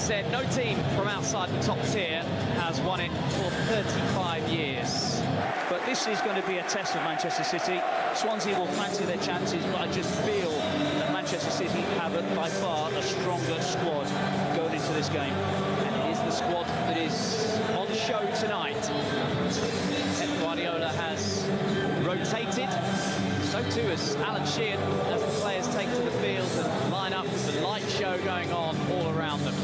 said, no team from outside the top tier has won it for 35 years. But this is going to be a test of Manchester City. Swansea will fancy their chances, but I just feel that Manchester City have by far a stronger squad going into this game. And it is the squad that is on show tonight. Pep Guardiola has rotated, so too has Alan Sheehan, as the players take to the field and line up with the light show going on all around them.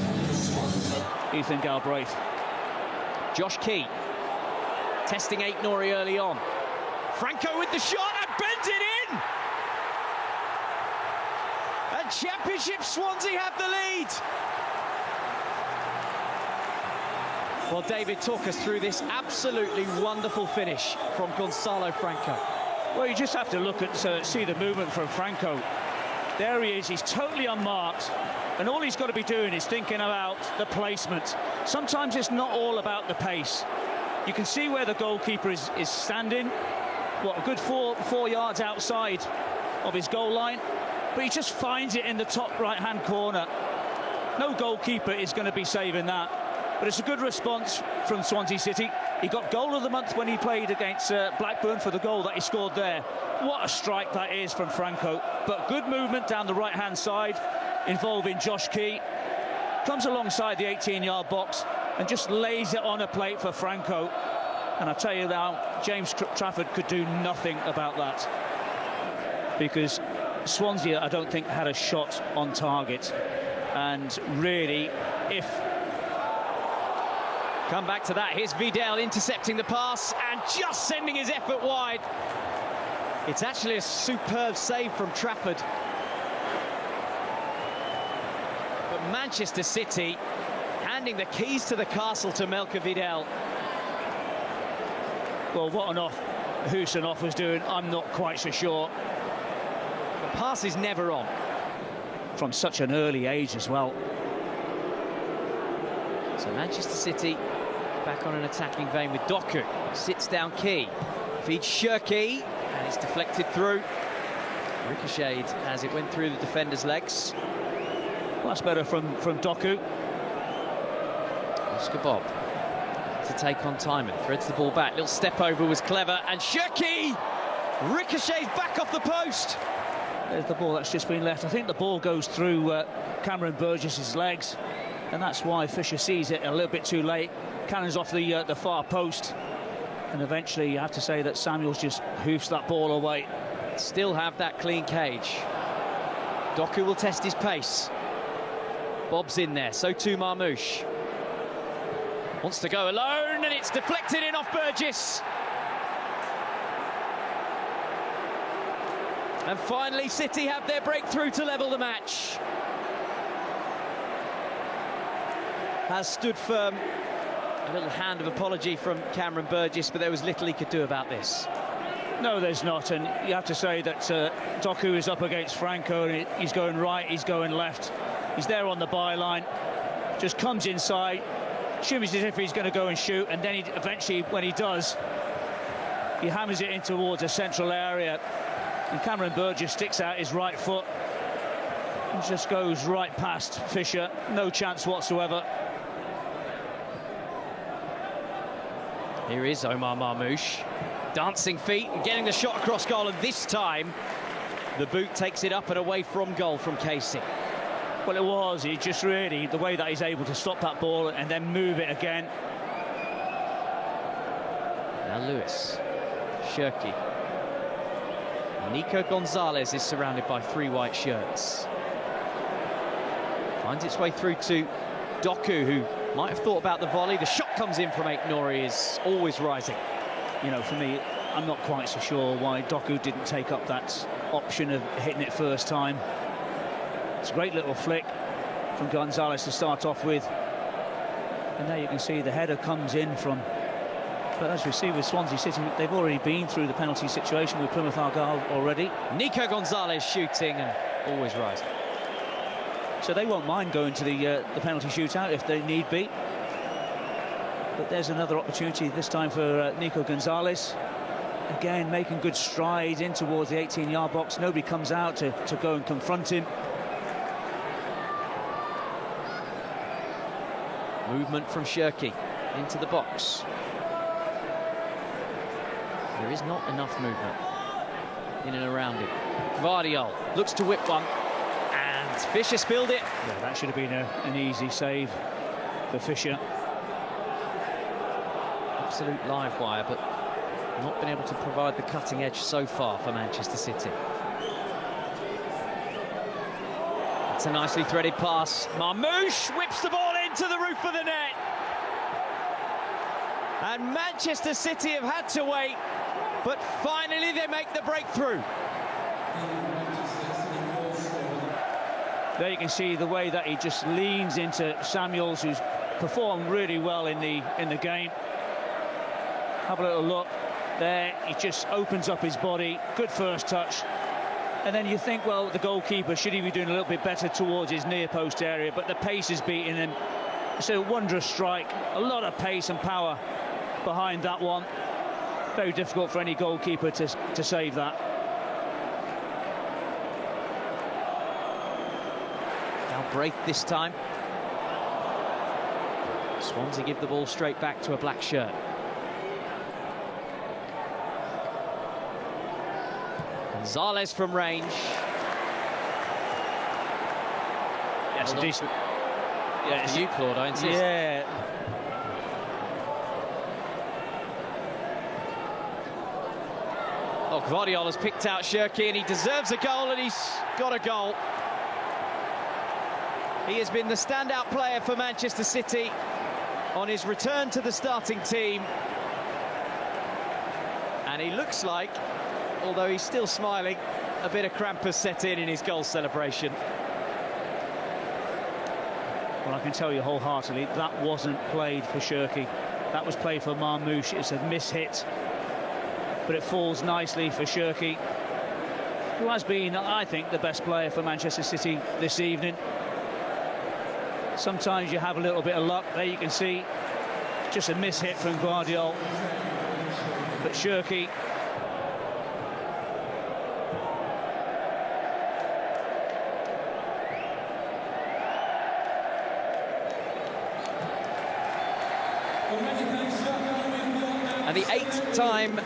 Ethan Galbraith. Josh Key testing Aït-Nouri early on. Franco with the shot and bends it in! And Championship Swansea have the lead! Well, David, talk us through this absolutely wonderful finish from Gonzalo Franco. Well, you just have to look at, see the movement from Franco. There he is, he's totally unmarked. And all he's got to be doing is thinking about the placement. Sometimes it's not all about the pace. You can see where the goalkeeper is standing. What, a good four yards outside of his goal line. But he just finds it in the top right-hand corner. No goalkeeper is going to be saving that. But it's a good response from Swansea City. He got goal of the month when he played against Blackburn for the goal that he scored there. What a strike that is from Franco. But good movement down the right-hand side involving Josh Key. Comes alongside the 18-yard box and just lays it on a plate for Franco. And I tell you now, James Trafford could do nothing about that. Because Swansea, I don't think, had a shot on target. And really, if... Come back to that. Here's Vidal intercepting the pass and just sending his effort wide. It's actually a superb save from Trafford. But Manchester City handing the keys to the castle to Melker Vidal. Well, what on earth Husanov was doing, I'm not quite so sure. The pass is never on. From such an early age as well. So Manchester City back on an attacking vein with Doku. Sits down Key, feeds Shirky, and it's deflected through. Ricocheted as it went through the defender's legs. Well, that's better from Doku. Oscar Bob to take on Timon, threads the ball back. Little step over was clever, and Shirky ricochets back off the post. There's the ball that's just been left. I think the ball goes through Cameron Burgess's legs. And that's why Fisher sees it a little bit too late. Cannons off the far post. And eventually you have to say that Samuels just hoofs that ball away. Still have that clean cage. Doku will test his pace. Bob's in there, so too Marmouche. Wants to go alone, and it's deflected in off Burgess. And finally, City have their breakthrough to level the match. Has stood firm. A little hand of apology from Cameron Burgess, but there was little he could do about this. No, there's not, and you have to say that Doku is up against Franco, and he's going right, he's going left. He's there on the byline, just comes inside, shimmies as if he's going to go and shoot, and then he eventually, when he does, he hammers it in towards a central area, and Cameron Burgess sticks out his right foot and just goes right past Fisher. No chance whatsoever. Here is Omar Marmouche, dancing feet and getting the shot across goal, and this time the boot takes it up and away from goal from Casey. Well, it was, he just really, the way that he's able to stop that ball and then move it again. Now Lewis, Shirky. Nico Gonzalez is surrounded by three white shirts. Finds its way through to Doku, who might have thought about the volley. The shot comes in from Aït-Nouri, is always rising. You know, for me, I'm not quite so sure why Doku didn't take up that option of hitting it first time. It's a great little flick from Gonzalez to start off with. And there you can see the header comes in from... But as we see with Swansea City, they've already been through the penalty situation with Plymouth Argyle already. Nico Gonzalez shooting and always rising. So they won't mind going to the penalty shootout if they need be. But there's another opportunity this time for Nico Gonzalez. Again, making good strides in towards the 18-yard box. Nobody comes out to go and confront him. Movement from Shirky into the box. There is not enough movement in and around it. Gvardiol looks to whip one, and Fisher spilled it. Yeah, that should have been an easy save for Fisher. Absolute live wire, but not been able to provide the cutting edge so far for Manchester City. It's a nicely threaded pass. Marmoush whips the ball into the roof of the net. And Manchester City have had to wait, but finally they make the breakthrough. There you can see the way that he just leans into Samuels, who's performed really well in the game. Have a little look there. He just opens up his body. Good first touch. And then you think, well, the goalkeeper, should he be doing a little bit better towards his near post area? But the pace is beating him. It's a wondrous strike. A lot of pace and power behind that one. Very difficult for any goalkeeper to save that. Now break this time. Swansea give the ball straight back to a black shirt. Gonzalez from range. Yes, a decent. Yeah, it's you, Claude, I insist. Yeah. Oh, Gvardiol has picked out Shirky, and he deserves a goal, and he's got a goal. He has been the standout player for Manchester City on his return to the starting team. And he looks like, although he's still smiling, a bit of cramp has set in his goal celebration. Well, I can tell you wholeheartedly, that wasn't played for Shirky. That was played for Marmoush. It's a mishit, but it falls nicely for Shirky, who has been, I think, the best player for Manchester City this evening. Sometimes you have a little bit of luck. There you can see just a mishit from Gvardiol, but Shirky and the 8th-time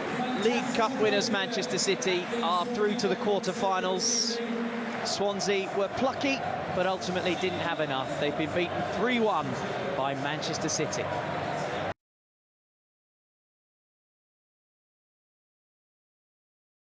League Cup winners Manchester City are through to the quarter-finals. Swansea were plucky, but ultimately didn't have enough. They've been beaten 3-1 by Manchester City.